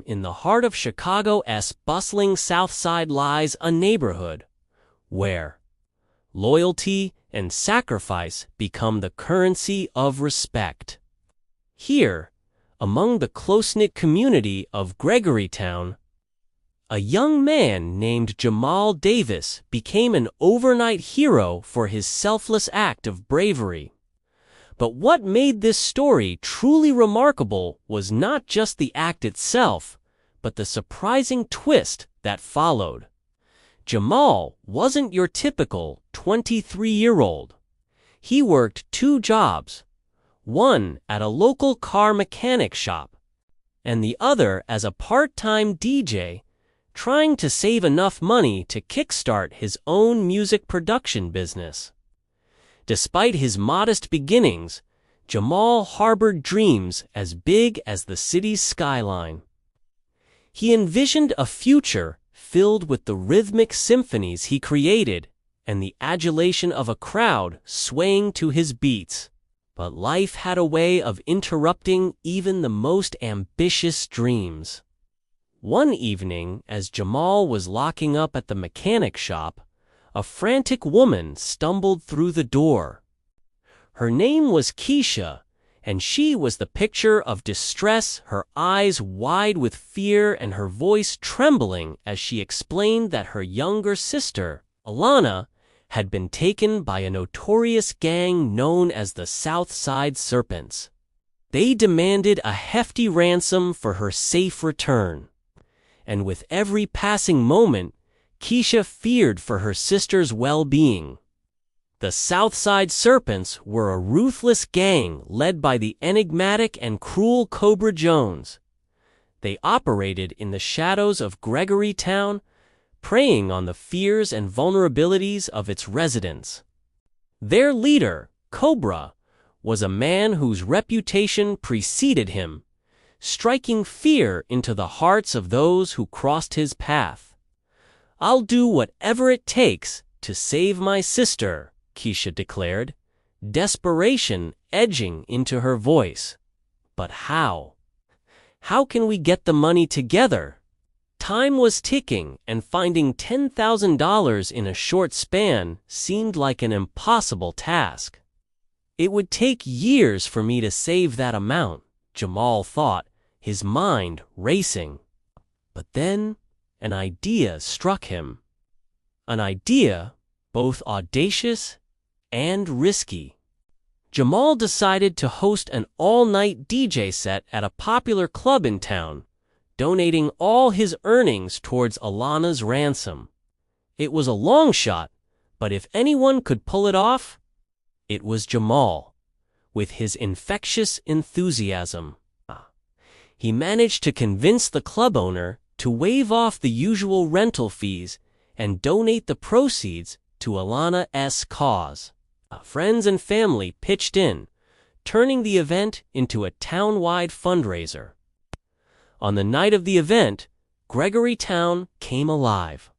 in the heart of Chicago's bustling South Side lies a neighborhood where loyalty and sacrifice become the currency of respect. Here, among the close-knit community of Gregorytown, a young man named Jamal Davis became an overnight hero for his selfless act of bravery. But what made this story truly remarkable was not just the act itself, but the surprising twist that followed. Jamal wasn't your typical 23-year-old. He worked 2 jobs, one at a local car mechanic shop, and the other as a part-time DJ, trying to save enough money to kickstart his own music production business. Despite his modest beginnings, Jamal harbored dreams as big as the city's skyline. He envisioned a future filled with the rhythmic symphonies he created and the adulation of a crowd swaying to his beats. But life had a way of interrupting even the most ambitious dreams. One evening, as Jamal was locking up at the mechanic shop, a frantic woman stumbled through the door. Her name was Keisha, and she was the picture of distress, her eyes wide with fear and her voice trembling as she explained that her younger sister, Alana, had been taken by a notorious gang known as the South Side Serpents. They demanded a hefty ransom for her safe return. And with every passing moment, Keisha feared for her sister's well-being. The South Side Serpents were a ruthless gang led by the enigmatic and cruel Cobra Jones. They operated in the shadows of Gregorytown, preying on the fears and vulnerabilities of its residents. Their leader, Cobra, was a man whose reputation preceded him, striking fear into the hearts of those who crossed his path. "I'll do whatever it takes to save my sister," Keisha declared, desperation edging into her voice. "But how? How can we get the money together?" Time was ticking, and finding $10,000 in a short span seemed like an impossible task. "It would take years for me to save that amount," Jamal thought, his mind racing. But then an idea struck him. An idea both audacious and risky. Jamal decided to host an all-night DJ set at a popular club in town, donating all his earnings towards Alana's ransom. It was a long shot, but if anyone could pull it off, it was Jamal, with his infectious enthusiasm. He managed to convince the club owner to waive off the usual rental fees and donate the proceeds to Alana's cause. Friends and family pitched in, turning the event into a town-wide fundraiser. On the night of the event, Gregorytown came alive.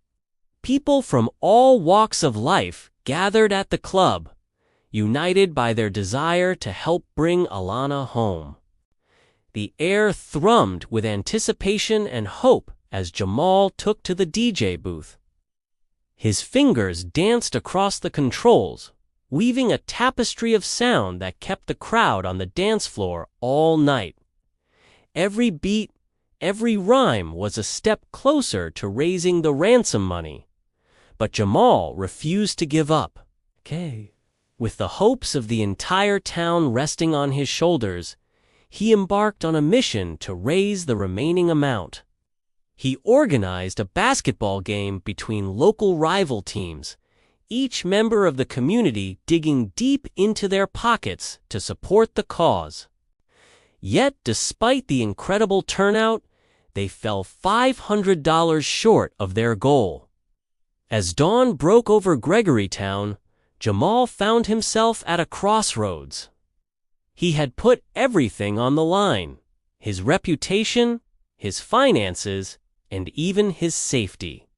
People from all walks of life gathered at the club, united by their desire to help bring Alana home. The air thrummed with anticipation and hope as Jamal took to the DJ booth. His fingers danced across the controls, weaving a tapestry of sound that kept the crowd on the dance floor all night. Every beat, every rhyme was a step closer to raising the ransom money. But Jamal refused to give up. With the hopes of the entire town resting on his shoulders, he embarked on a mission to raise the remaining amount. He organized a basketball game between local rival teams, each member of the community digging deep into their pockets to support the cause. Yet, despite the incredible turnout, they fell $500 short of their goal. As dawn broke over Gregorytown, Jamal found himself at a crossroads. He had put everything on the line: his reputation, his finances, and even his safety.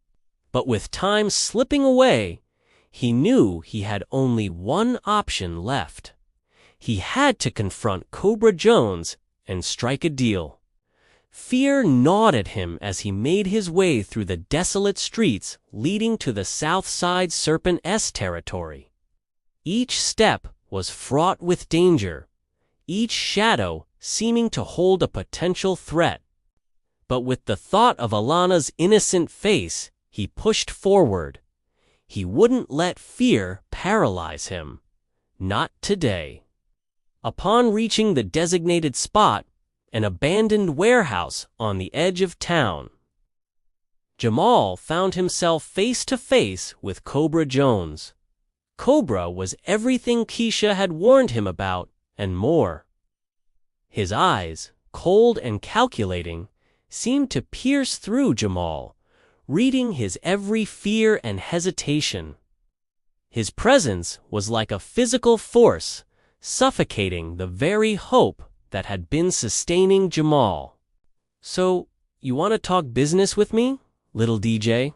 But with time slipping away, he knew he had only one option left. He had to confront Cobra Jones and strike a deal. Fear gnawed at him as he made his way through the desolate streets leading to the Southside Serpent territory. Each step was fraught with danger, each shadow seeming to hold a potential threat. But with the thought of Alana's innocent face, he pushed forward. He wouldn't let fear paralyze him. Not today. Upon reaching the designated spot, an abandoned warehouse on the edge of town, Jamal found himself face to face with Cobra Jones. Cobra was everything Keisha had warned him about, and more. His eyes, cold and calculating, seemed to pierce through Jamal, reading his every fear and hesitation. His presence was like a physical force, suffocating the very hope that had been sustaining Jamal. "So, you want to talk business with me, little DJ?"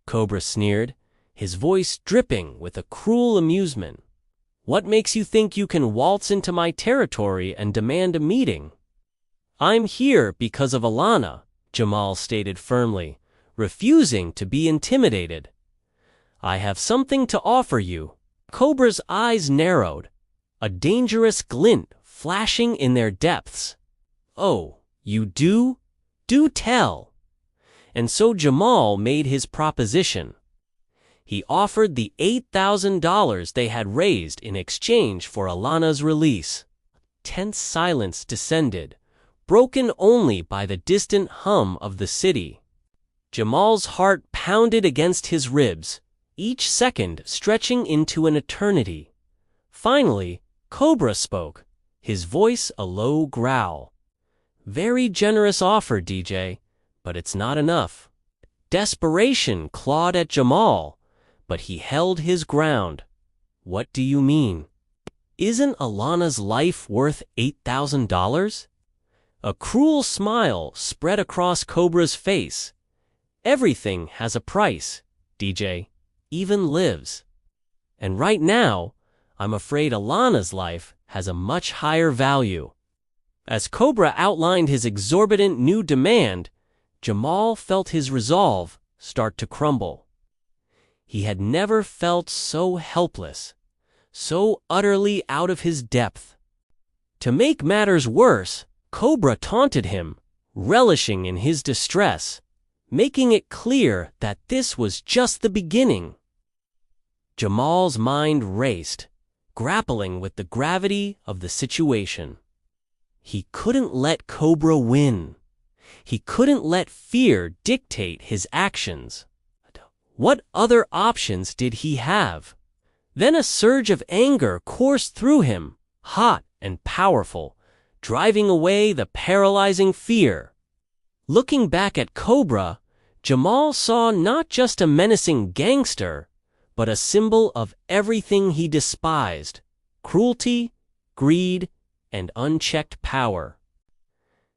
Cobra sneered, his voice dripping with a cruel amusement. "What makes you think you can waltz into my territory and demand a meeting?" "I'm here because of Alana," Jamal stated firmly, refusing to be intimidated. "I have something to offer you." Cobra's eyes narrowed, a dangerous glint flashing in their depths. "Oh, you do? Do tell." And so Jamal made his proposition. He offered the $8,000 they had raised in exchange for Alana's release. Tense silence descended, broken only by the distant hum of the city. Jamal's heart pounded against his ribs, each second stretching into an eternity. Finally, Cobra spoke, his voice a low growl. "Very generous offer, DJ, but it's not enough." Desperation clawed at Jamal, but he held his ground. "What do you mean? Isn't Alana's life worth $8,000? A cruel smile spread across Cobra's face. "Everything has a price, DJ, even lives. And right now, I'm afraid Alana's life has a much higher value." As Cobra outlined his exorbitant new demand, Jamal felt his resolve start to crumble. He had never felt so helpless, so utterly out of his depth. To make matters worse, Cobra taunted him, relishing in his distress, making it clear that this was just the beginning. Jamal's mind raced, grappling with the gravity of the situation. He couldn't let Cobra win. He couldn't let fear dictate his actions. What other options did he have? Then a surge of anger coursed through him, hot and powerful, driving away the paralyzing fear. Looking back at Cobra, Jamal saw not just a menacing gangster, but a symbol of everything he despised: cruelty, greed, and unchecked power.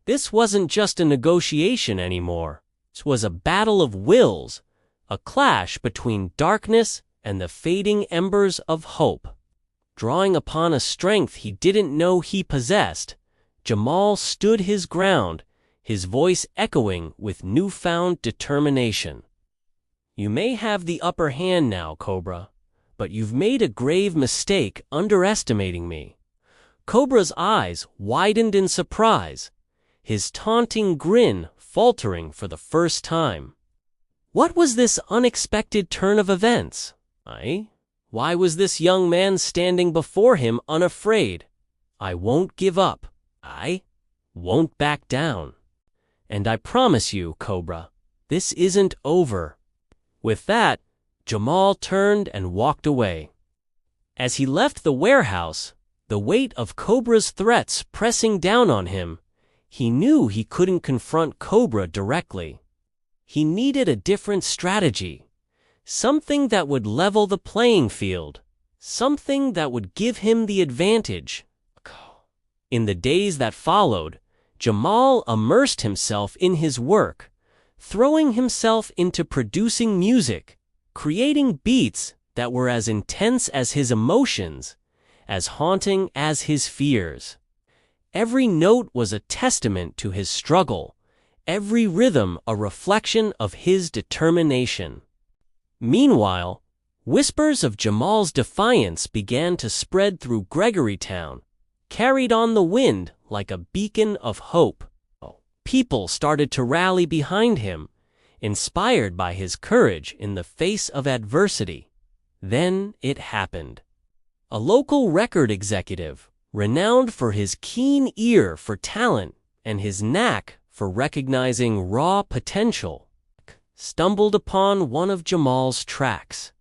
This wasn't just a negotiation anymore. This was a battle of wills, a clash between darkness and the fading embers of hope. Drawing upon a strength he didn't know he possessed, Jamal stood his ground, his voice echoing with newfound determination. "You may have the upper hand now, Cobra, but you've made a grave mistake underestimating me." Cobra's eyes widened in surprise, his taunting grin faltering for the first time. What was this unexpected turn of events? Why was this young man standing before him unafraid? "I won't give up. I won't back down. And I promise you, Cobra, this isn't over." With that, Jamal turned and walked away. As he left the warehouse, the weight of Cobra's threats pressing down on him, he knew he couldn't confront Cobra directly. He needed a different strategy, something that would level the playing field, something that would give him the advantage. In the days that followed, Jamal immersed himself in his work, throwing himself into producing music, creating beats that were as intense as his emotions, as haunting as his fears. Every note was a testament to his struggle, every rhythm a reflection of his determination. Meanwhile, whispers of Jamal's defiance began to spread through Gregorytown, carried on the wind like a beacon of hope. People started to rally behind him, inspired by his courage in the face of adversity. Then it happened. A local record executive, renowned for his keen ear for talent and his knack for recognizing raw potential, stumbled upon one of Jamal's tracks.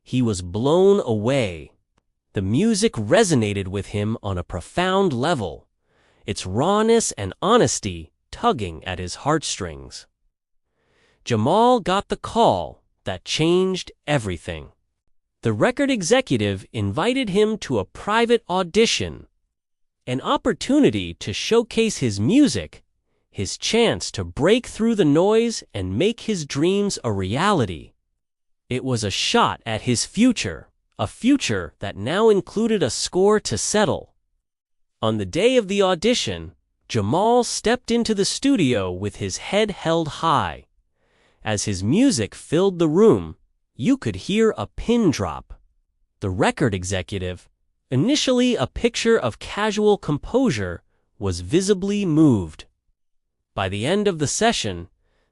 He was blown away. The music resonated with him on a profound level, its rawness and honesty tugging at his heartstrings. Jamal got the call that changed everything. The record executive invited him to a private audition, an opportunity to showcase his music, his chance to break through the noise and make his dreams a reality. It was a shot at his future, a future that now included a score to settle. On the day of the audition, Jamal stepped into the studio with his head held high. As his music filled the room, you could hear a pin drop. The record executive, initially a picture of casual composure, was visibly moved. By the end of the session,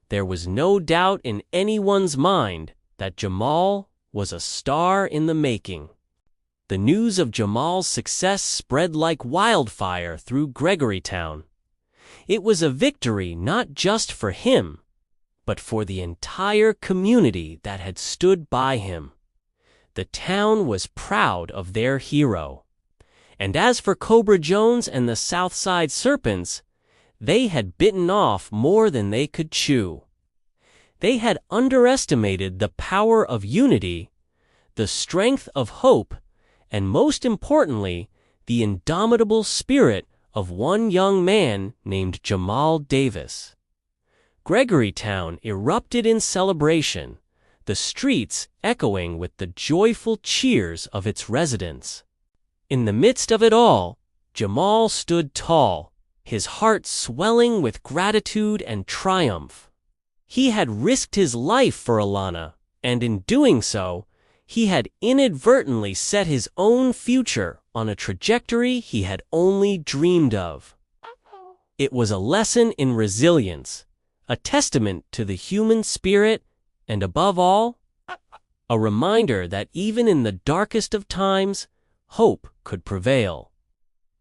there was no doubt in anyone's mind that Jamal was a star in the making. The news of Jamal's success spread like wildfire through Gregorytown. It was a victory not just for him, but for the entire community that had stood by him. The town was proud of their hero. And as for Cobra Jones and the Southside Serpents, they had bitten off more than they could chew. They had underestimated the power of unity, the strength of hope, and most importantly, the indomitable spirit of one young man named Jamal Davis. Gregorytown erupted in celebration, the streets echoing with the joyful cheers of its residents. In the midst of it all, Jamal stood tall, his heart swelling with gratitude and triumph. He had risked his life for Alana, and in doing so, he had inadvertently set his own future on a trajectory he had only dreamed of. It was a lesson in resilience, a testament to the human spirit, and above all, a reminder that even in the darkest of times, hope could prevail.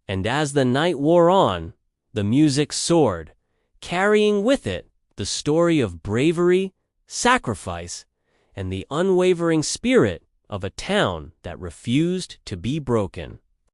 And as the night wore on, the music soared, carrying with it the story of bravery, sacrifice, and the unwavering spirit of a town that refused to be broken.